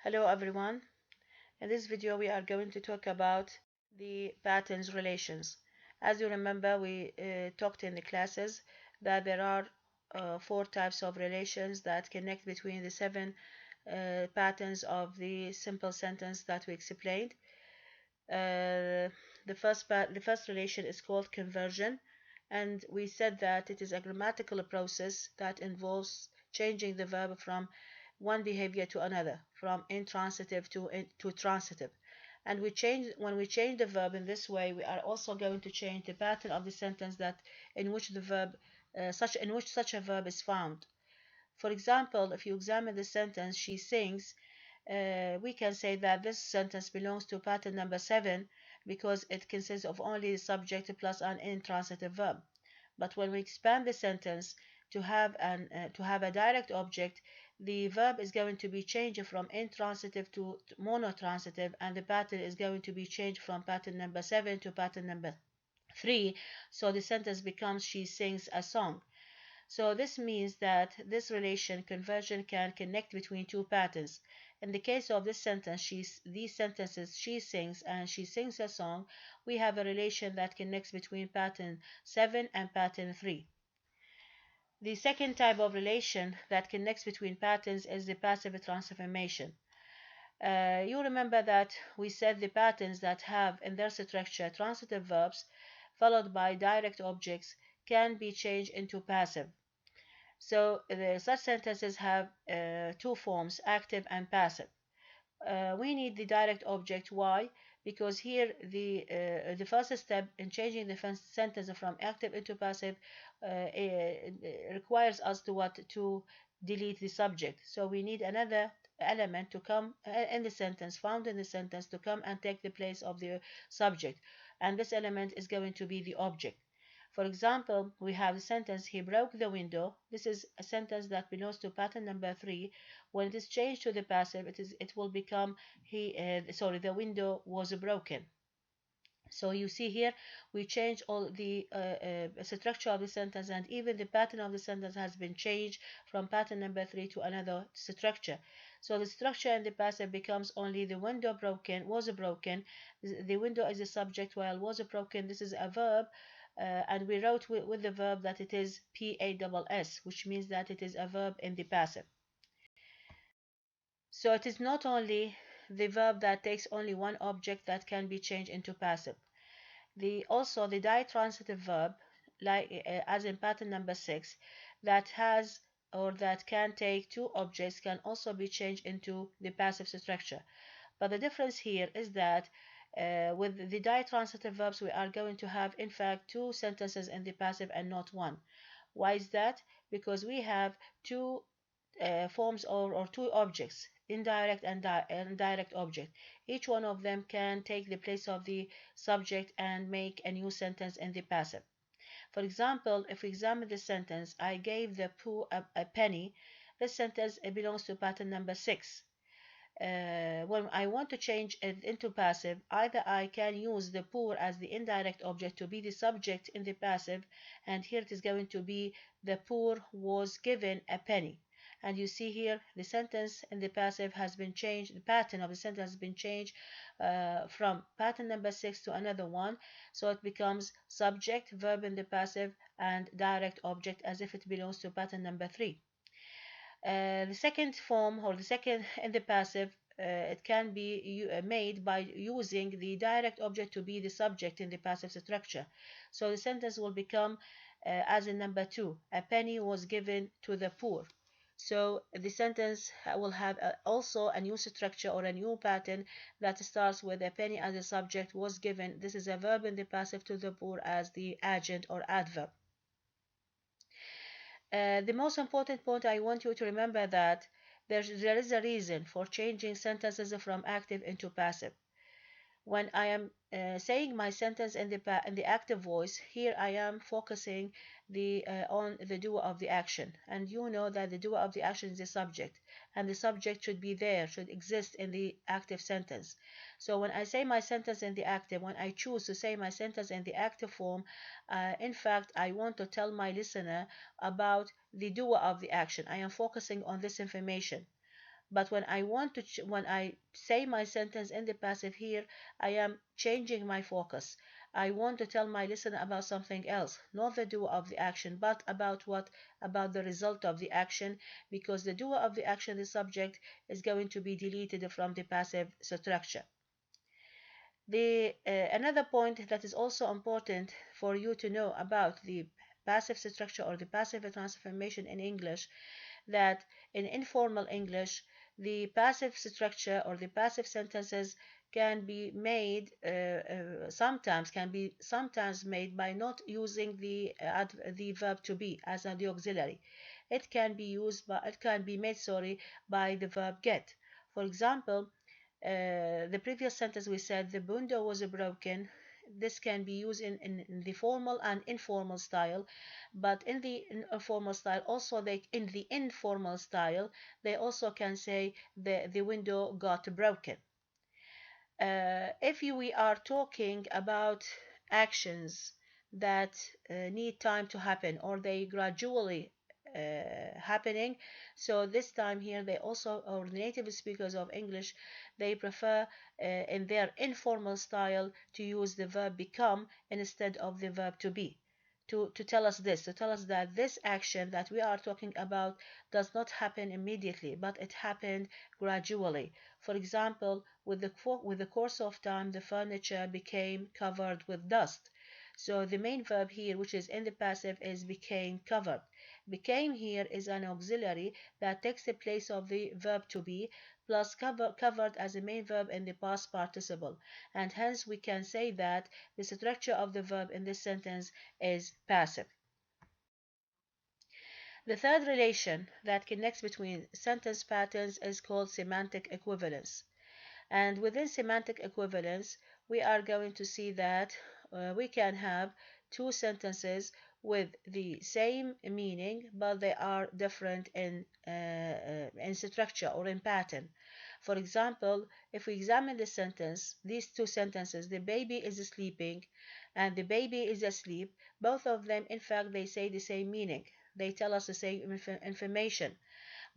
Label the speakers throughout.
Speaker 1: Hello everyone. In this video we are going to talk about the patterns relations. As you remember, we talked in the classes that there are four types of relations that connect between the seven patterns of the simple sentence that we explained. The first relation is called conversion, and we said that it is a grammatical process that involves changing the verb from one behavior to another, from intransitive to transitive. And when we change the verb in this way, we are also going to change the pattern of the sentence that in which the verb in which such a verb is found. For example, if you examine the sentence she sings, we can say that this sentence belongs to pattern number 7 because it consists of only the subject plus an intransitive verb. But when we expand the sentence to have a direct object, the verb is going to be changed from intransitive to monotransitive, and the pattern is going to be changed from pattern number 7 to pattern number 3. So the sentence becomes she sings a song. So this means that this relation conversion can connect between two patterns. In the case of this sentence, these sentences she sings and she sings a song, we have a relation that connects between pattern 7 and pattern 3. The second type of relation that connects between patterns is the passive transformation. You remember that we said the patterns that have in their structure transitive verbs followed by direct objects can be changed into passive. So such sentences have two forms, active and passive. We need the direct object. Why? Because here the first step in changing the sentence from active into passive requires us to delete the subject. So we need another element to come in the sentence, found in the sentence, to come and take the place of the subject, and this element is going to be the object. For example, we have the sentence, he broke the window. This is a sentence that belongs to pattern number 3. When it is changed to the passive, it will become the window was broken. So you see here, we change all the structure of the sentence, and even the pattern of the sentence has been changed from pattern number 3 to another structure. So the structure in the passive becomes only the window was broken. The window is the subject, while was broken, this is a verb. And we wrote with the verb that it is PASS, which means that it is a verb in the passive. So it is not only the verb that takes only one object that can be changed into passive. Also the ditransitive verb, like as in pattern number 6, that has or that can take two objects can also be changed into the passive structure. But the difference here is that with the ditransitive verbs, we are going to have, in fact, two sentences in the passive and not one. Why is that? Because we have two forms or two objects, indirect and direct object. Each one of them can take the place of the subject and make a new sentence in the passive. For example, if we examine the sentence, I gave the poor a penny, this sentence belongs to pattern number 6. When I want to change it into passive, either I can use the poor as the indirect object to be the subject in the passive, and here it is going to be the poor was given a penny. And you see here the sentence in the passive has been changed, the pattern of the sentence has been changed from pattern number 6 to another one, so it becomes subject, verb in the passive, and direct object as if it belongs to pattern number 3. The second form, or the second in the passive, it can be made by using the direct object to be the subject in the passive structure. So the sentence will become as in number 2, a penny was given to the poor. So the sentence will have also a new structure or a new pattern that starts with a penny as a subject was given. This is a verb in the passive to the poor as the agent or adverb. The most important point I want you to remember that there is a reason for changing sentences from active into passive. When I am saying my sentence in the active voice, here I am focusing on the doer of the action, and you know that the doer of the action is the subject, and the subject should be there, should exist in the active sentence. So when I say my sentence in the active, when I choose to say my sentence in the active form, in fact, I want to tell my listener about the doer of the action. I am focusing on this information. But when I want to, when I say my sentence in the passive here, I am changing my focus. I want to tell my listener about something else, not the doer of the action, but about what? About the result of the action, because the doer of the action, the subject, is going to be deleted from the passive structure. Another point that is also important for you to know about the passive structure or the passive transformation in English, that in informal English, the passive structure or the passive sentences can be made sometimes made by not using the verb to be as the auxiliary. It can be made, sorry, by the verb get. For example, the previous sentence we said the window was broken. This can be used in the formal and informal style, but in the informal style also they also can say the window got broken. If we are talking about actions that need time to happen or they gradually happening, so this time here they also, or the native speakers of English, they prefer in their informal style to use the verb become instead of the verb to be, to tell us this, to tell us that this action that we are talking about does not happen immediately, but it happened gradually. For example, with the course of time, the furniture became covered with dust. So the main verb here, which is in the passive, is became covered. Became here is an auxiliary that takes the place of the verb to be, plus covered as a main verb in the past participle. And hence we can say that the structure of the verb in this sentence is passive. The third relation that connects between sentence patterns is called semantic equivalence. And within semantic equivalence, we are going to see that we can have two sentences with the same meaning, but they are different in structure or in pattern. For example, if we examine the sentence, these two sentences, the baby is sleeping and the baby is asleep, both of them, in fact, they say the same meaning. They tell us the same information.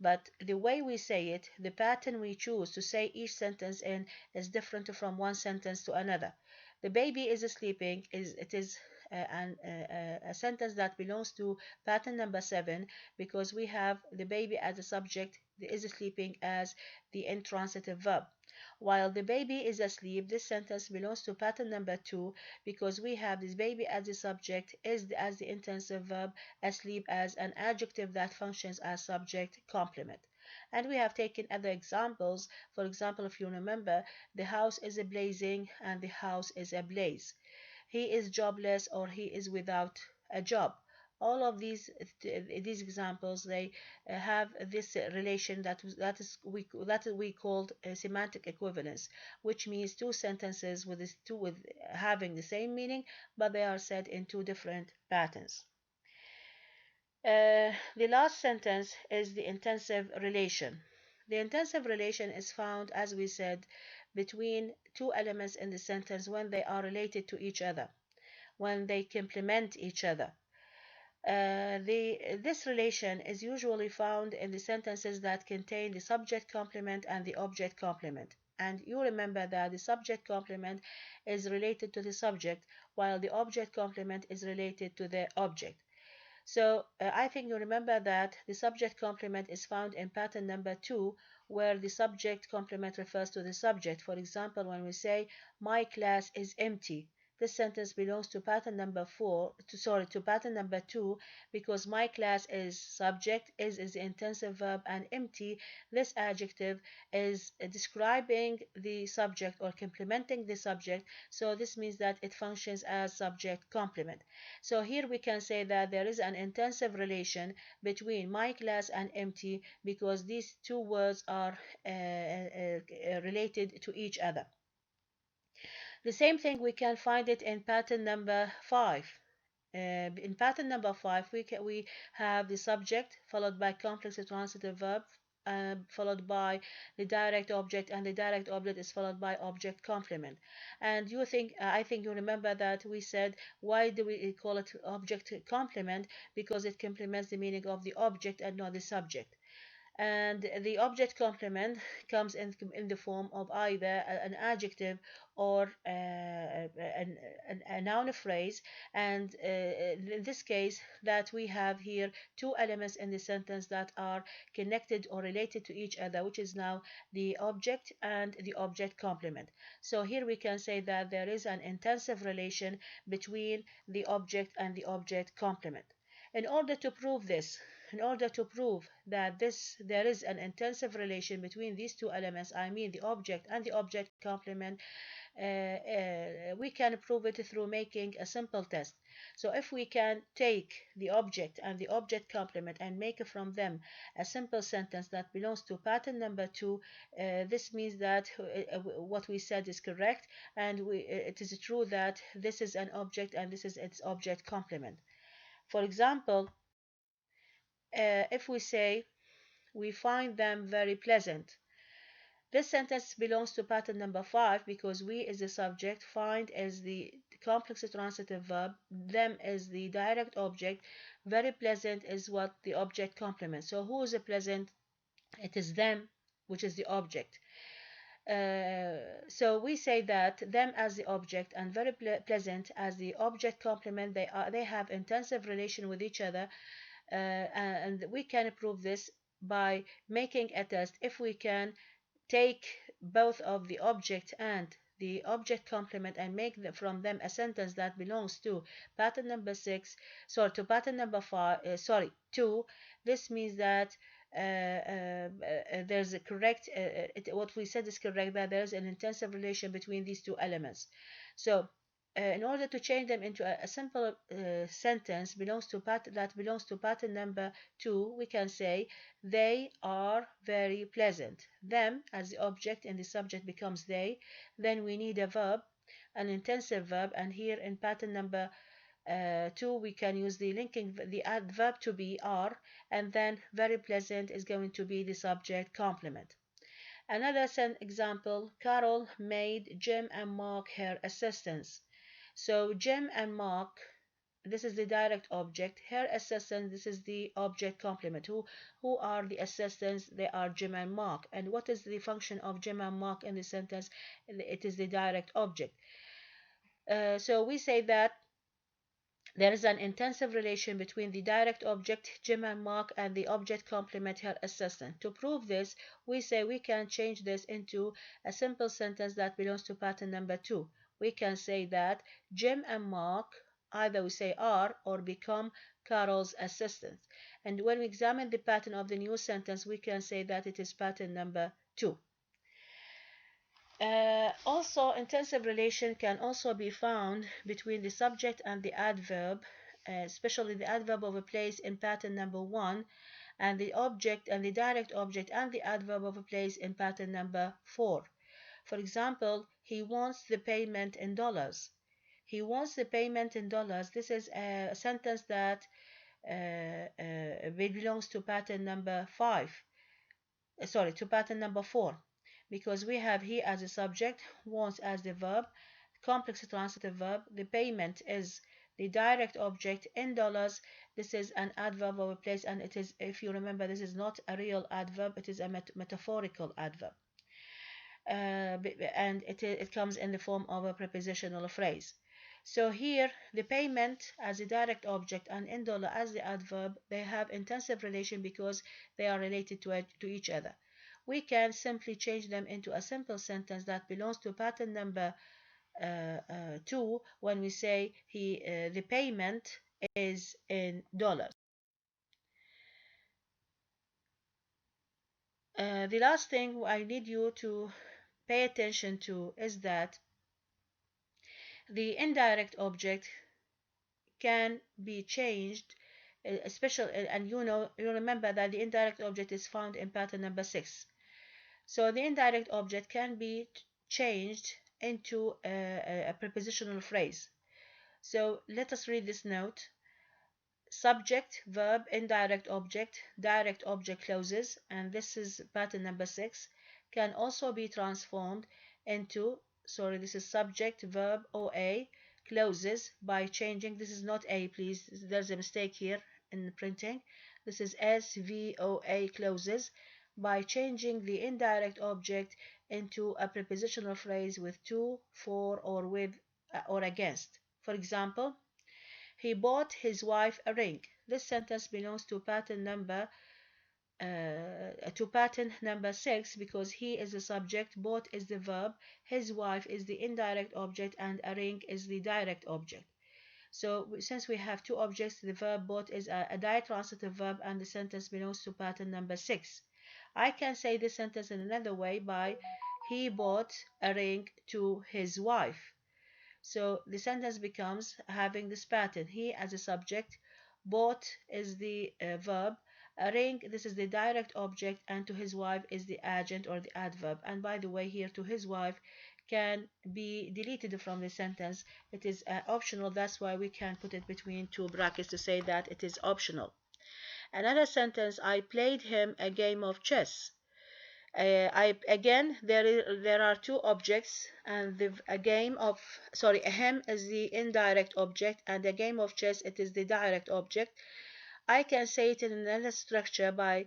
Speaker 1: But the way we say it, the pattern we choose to say each sentence in is different from one sentence to another. The baby is sleeping is a sentence that belongs to pattern number 7 because we have the baby as a subject, the is sleeping as the intransitive verb. While the baby is asleep, this sentence belongs to pattern number 2 because we have this baby as the subject, as the intensive verb, asleep as an adjective that functions as subject complement. And we have taken other examples. For example, if you remember, the house is blazing and the house is ablaze. He is jobless or he is without a job. All of these examples, they have this relation that we called semantic equivalence, which means two sentences with having the same meaning, but they are said in two different patterns. The last sentence is the intensive relation. The intensive relation is found, as we said, between two elements in the sentence when they are related to each other, when they complement each other. This relation is usually found in the sentences that contain the subject complement and the object complement. And you remember that the subject complement is related to the subject, while the object complement is related to the object. So I think you remember that the subject complement is found in pattern number 2, where the subject complement refers to the subject. For example, when we say, my class is empty, this sentence belongs to pattern number 2, because my class is subject, is the intensive verb, and empty, this adjective, is describing the subject or complementing the subject. So this means that it functions as subject complement. So here we can say that there is an intensive relation between my class and empty because these two words are related to each other. The same thing we can find it in pattern number 5. In pattern number 5, we have the subject followed by complex transitive verb, followed by the direct object, and the direct object is followed by object complement. And I think you remember that we said, why do we call it object complement? Because it complements the meaning of the object and not the subject. And the object complement comes in the form of either an adjective or a noun phrase. And in this case, that we have here two elements in the sentence that are connected or related to each other, which is now the object and the object complement. So here we can say that there is an intensive relation between the object and the object complement. In order to prove this, in order to prove that there is an intensive relation between these two elements, I mean the object and the object complement, we can prove it through making a simple test. So if we can take the object and the object complement and make from them a simple sentence that belongs to pattern number 2, this means that what we said is correct, and it is true that this is an object and this is its object complement. For example, if we say we find them very pleasant, this sentence belongs to pattern number 5 because we is the subject, find is the complex transitive verb, them is the direct object, very pleasant is what the object complements. So who is a pleasant? It is them, which is the object. So we say that them as the object and very pleasant as the object complement, they have intensive relation with each other, and we can prove this by making a test. If we can take both of the object and the object complement and make from them a sentence that belongs to pattern number 6, sorry, to pattern number 5, 2, this means that there's a correct, what we said is correct, that there's an intensive relation between these two elements. So in order to change them into a simple sentence that belongs to pattern number 2, we can say they are very pleasant. Them as the object and the subject becomes they. Then we need a verb, an intensive verb, and here in pattern number 2 we can use the adverb to be are, and then very pleasant is going to be the subject complement. Another example, Carol made Jim and Mark her assistants. So Jim and Mark, this is the direct object. Her assistant, this is the object complement. Who are the assistants? They are Jim and Mark. And what is the function of Jim and Mark in the sentence? It is the direct object. So we say that there is an intensive relation between the direct object, Jim and Mark, and the object complement, her assistant. To prove this, we say we can change this into a simple sentence that belongs to pattern number 2. We can say that Jim and Mark either we say are or become Carol's assistants. And when we examine the pattern of the new sentence, we can say that it is pattern number 2. Also, intensive relation can also be found between the subject and the adverb, especially the adverb of a place in pattern number 1, and the object and the direct object and the adverb of a place in pattern number 4. For example, he wants the payment in dollars. He wants the payment in dollars. This is a sentence that belongs to pattern number 5. To pattern number 4, because we have he as a subject, wants as the verb, complex transitive verb, the payment is the direct object in dollars. This is an adverb of a place, and it is, if you remember, this is not a real adverb, it is a metaphorical adverb. And it comes in the form of a prepositional phrase. So here, the payment as a direct object and in dollar as the adverb, they have intensive relation because they are related to each other. We can simply change them into a simple sentence that belongs to pattern number 2 when we say the payment is in dollars. The last thing I need you to pay attention to is that the indirect object can be changed, especially, and you remember that the indirect object is found in pattern number 6. So the indirect object can be changed into a prepositional phrase. So let us read this note. Subject, verb, indirect object, direct object clauses, and this is pattern number 6, can also be transformed into, this is subject, verb, OA, clauses by changing, this is not A, please, there's a mistake here in the printing. This is SVOA clauses by changing the indirect object into a prepositional phrase with to, for, or with, or against. For example, he bought his wife a ring. This sentence belongs to pattern number 6 because he is the subject, bought is the verb, his wife is the indirect object, and a ring is the direct object. So since we have two objects, the verb bought is a ditransitive verb and the sentence belongs to pattern number 6. I can say this sentence in another way by he bought a ring to his wife. So the sentence becomes having this pattern. He as a subject, bought is the verb, a ring, this is the direct object, and to his wife is the adjunct or the adverb. And by the way, here to his wife can be deleted from the sentence. It is optional, that's why we can put it between two brackets to say that it is optional. Another sentence, I played him a game of chess. There are two objects, and a him is the indirect object, and a game of chess it is the direct object. I can say it in another structure by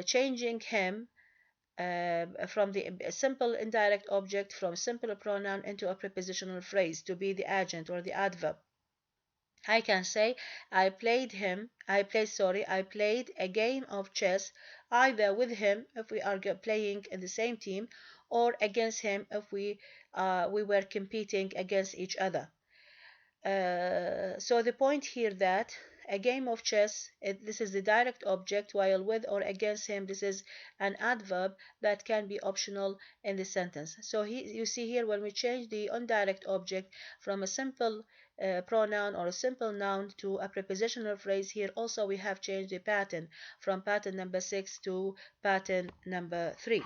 Speaker 1: changing him from the simple indirect object from simple pronoun into a prepositional phrase to be the adjunct or the adverb. I can say I played a game of chess either with him if we are playing in the same team or against him if we were competing against each other. So the point here that a game of chess, this is the direct object, while with or against him, this is an adverb that can be optional in the sentence. So you see here when we change the indirect object from a simple pronoun or a simple noun to a prepositional phrase, here also we have changed the pattern from pattern number 6 to pattern number 3.